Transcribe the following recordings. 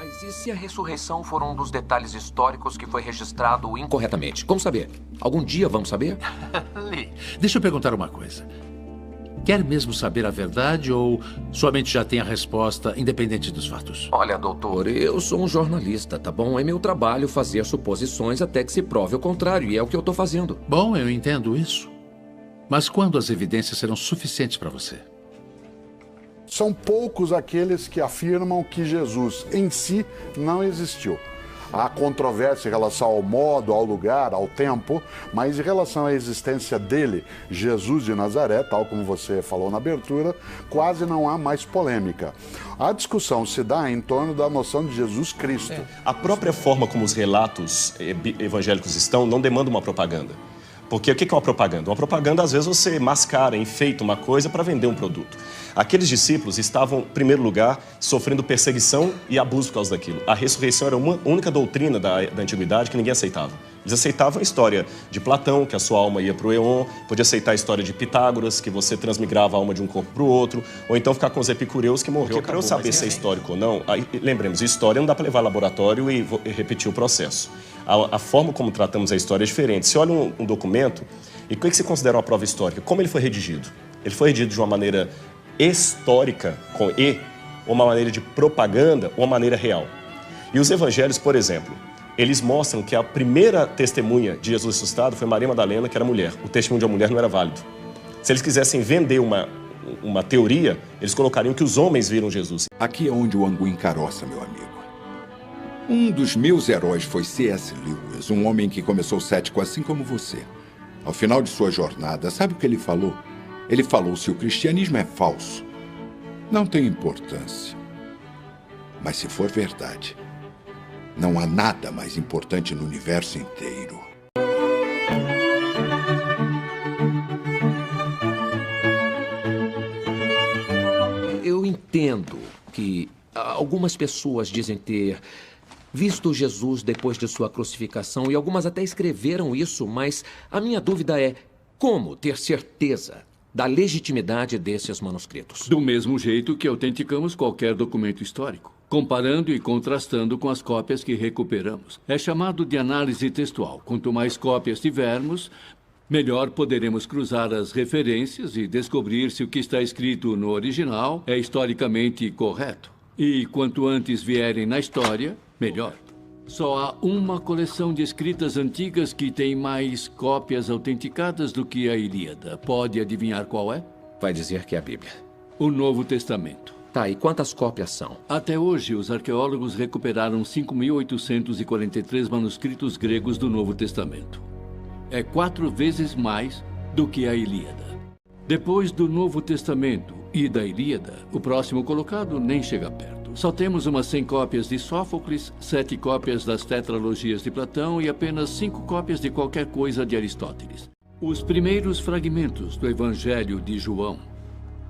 Mas e se a ressurreição for um dos detalhes históricos que foi registrado incorretamente? Como saber? Algum dia vamos saber? Lee, deixa eu perguntar uma coisa. Quer mesmo saber a verdade ou somente já tem a resposta independente dos fatos? Olha, doutor, eu sou um jornalista, tá bom? É meu trabalho fazer suposições até que se prove o contrário, e é o que eu tô fazendo. Bom, eu entendo isso. Mas quando as evidências serão suficientes para você? São poucos aqueles que afirmam que Jesus em si não existiu. Há controvérsia em relação ao modo, ao lugar, ao tempo, mas em relação à existência dele, Jesus de Nazaré, tal como você falou na abertura, quase não há mais polêmica. A discussão se dá em torno da noção de Jesus Cristo. A própria forma como os relatos evangélicos estão não demanda uma propaganda. Porque o que é uma propaganda? Uma propaganda, às vezes, você mascara, enfeita uma coisa para vender um produto. Aqueles discípulos estavam, em primeiro lugar, sofrendo perseguição e abuso por causa daquilo. A ressurreição era uma única doutrina da antiguidade que ninguém aceitava. Eles aceitavam a história de Platão, que a sua alma ia para o Éon, podia aceitar a história de Pitágoras, que você transmigrava a alma de um corpo para o outro, ou então ficar com os epicureus que morreu. Para eu saber se é histórico ou não, aí, lembremos, história não dá para levar ao laboratório e repetir o processo. A forma como tratamos a história é diferente. Você olha um documento, e o que você considera uma prova histórica? Como ele foi redigido? Ele foi redigido de uma maneira histórica, com E, ou uma maneira de propaganda, ou uma maneira real? E os evangelhos, por exemplo, eles mostram que a primeira testemunha de Jesus ressuscitado foi Maria Madalena, que era mulher. O testemunho de uma mulher não era válido. Se eles quisessem vender uma teoria, eles colocariam que os homens viram Jesus. Aqui é onde o angu encaroça, meu amigo. Um dos meus heróis foi C.S. Lewis, um homem que começou cético assim como você. Ao final de sua jornada, sabe o que ele falou? Ele falou: se o cristianismo é falso, não tem importância. Mas se for verdade, não há nada mais importante no universo inteiro. Eu entendo que algumas pessoas dizem ter visto Jesus depois de sua crucificação, e algumas até escreveram isso, mas a minha dúvida é como ter certeza da legitimidade desses manuscritos? Do mesmo jeito que autenticamos qualquer documento histórico, comparando e contrastando com as cópias que recuperamos. É chamado de análise textual. Quanto mais cópias tivermos, melhor poderemos cruzar as referências e descobrir se o que está escrito no original é historicamente correto. E quanto antes vierem na história, melhor. Só há uma coleção de escritas antigas que tem mais cópias autenticadas do que a Ilíada. Pode adivinhar qual é? Vai dizer que é a Bíblia. O Novo Testamento. Tá, e quantas cópias são? Até hoje, os arqueólogos recuperaram 5.843 manuscritos gregos do Novo Testamento. É 4 vezes mais do que a Ilíada. Depois do Novo Testamento e da Ilíada, o próximo colocado nem chega perto. Só temos umas 100 cópias de Sófocles, 7 cópias das tetralogias de Platão e apenas 5 cópias de qualquer coisa de Aristóteles. Os primeiros fragmentos do Evangelho de João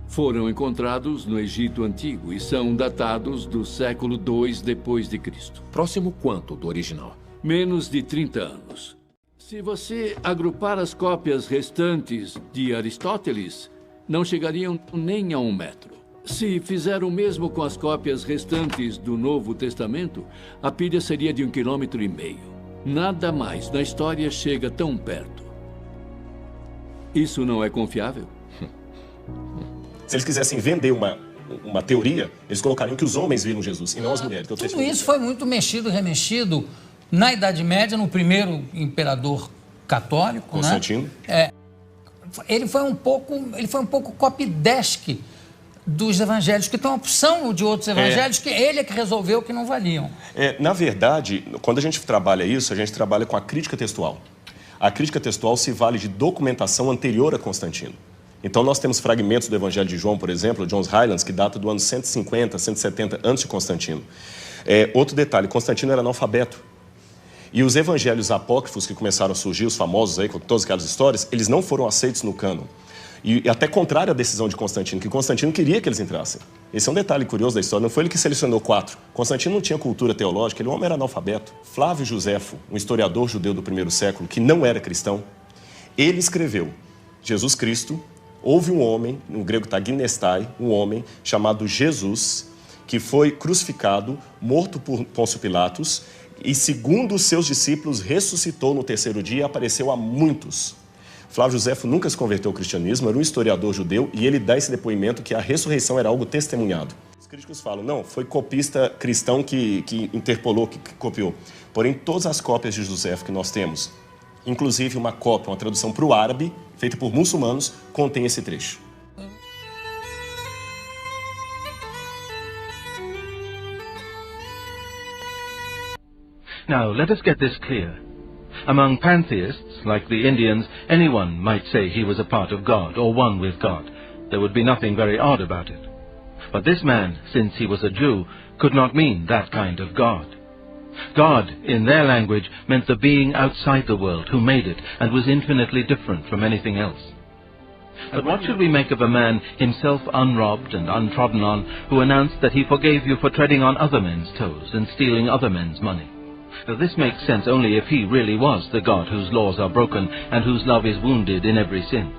foram encontrados no Egito Antigo e são datados do século II depois de Cristo. Próximo quanto do original? Menos de 30 anos. Se você agrupar as cópias restantes de Aristóteles, não chegariam nem a 1 metro. Se fizer o mesmo com as cópias restantes do Novo Testamento, a pilha seria de 1,5 km. Nada mais na história chega tão perto. Isso não é confiável? Se eles quisessem vender uma teoria, eles colocariam que os homens viram Jesus e não as mulheres. Tudo isso foi muito mexido e remexido na Idade Média, no primeiro imperador católico, Constantino. né? Ele foi um pouco copydesk dos evangelhos, que tem uma opção de outros evangelhos que ele é que resolveu que não valiam. Na verdade, quando a gente trabalha isso, a gente trabalha com a crítica textual. A crítica textual se vale de documentação anterior a Constantino. Então, nós temos fragmentos do Evangelho de João, por exemplo, John's Highlands, que data do ano 150, 170 antes de Constantino. Outro detalhe, Constantino era analfabeto. E os evangelhos apócrifos que começaram a surgir, os famosos aí, com todas aquelas histórias, eles não foram aceitos no cânon. E até contrário à decisão de Constantino, que Constantino queria que eles entrassem. Esse é um detalhe curioso da história, não foi ele que selecionou 4. Constantino não tinha cultura teológica, ele, o homem era analfabeto. Flávio Josefo, um historiador judeu do primeiro século, que não era cristão, ele escreveu: Jesus Cristo, houve um homem, no grego está ginestai, um homem chamado Jesus, que foi crucificado, morto por Pôncio Pilatos e, segundo os seus discípulos, ressuscitou no terceiro dia e apareceu a muitos. Flávio Josefo nunca se converteu ao cristianismo, era um historiador judeu e ele dá esse depoimento que a ressurreição era algo testemunhado. Os críticos falam, não, foi copista cristão que interpolou, que copiou. Porém, todas as cópias de Josefo que nós temos, inclusive uma cópia, uma tradução para o árabe, feita por muçulmanos, contém esse trecho. Now, let us get this clear. Among pantheists, like the Indians, anyone might say he was a part of God or one with God. There would be nothing very odd about it. But this man, since he was a Jew, could not mean that kind of God. God, in their language, meant the being outside the world who made it and was infinitely different from anything else. But what should we make of a man, himself unrobbed and untrodden on, who announced that he forgave you for treading on other men's toes and stealing other men's money? Now, this makes sense only if he really was the God whose laws are broken and whose love is wounded in every sin.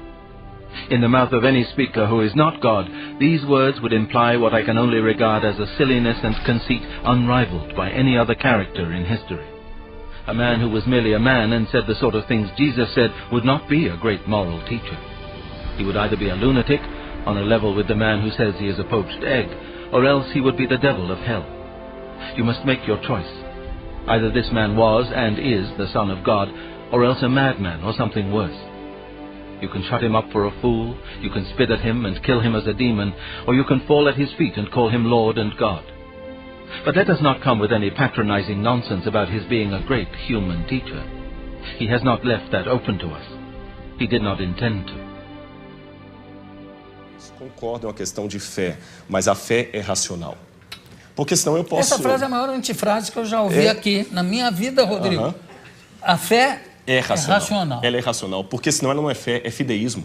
In the mouth of any speaker who is not God, these words would imply what I can only regard as a silliness and conceit unrivaled by any other character in history. A man who was merely a man and said the sort of things Jesus said would not be a great moral teacher. He would either be a lunatic, on a level with the man who says he is a poached egg, or else he would be the devil of hell. You must make your choice. Either this man was and is the Son of God, or else a madman or something worse. You can shut him up for a fool, you can spit at him and kill him as a demon, or you can fall at his feet and call him Lord and God. But let us not come with any patronizing nonsense about his being a great human teacher. He has not left that open to us. He did not intend to. Concordo, é uma questão de fé, mas a fé é racional. Porque senão eu posso... Essa frase é a maior antifrase que eu já ouvi aqui na minha vida, Rodrigo. A fé é racional. Ela é racional, porque senão ela não é fé, é fideísmo.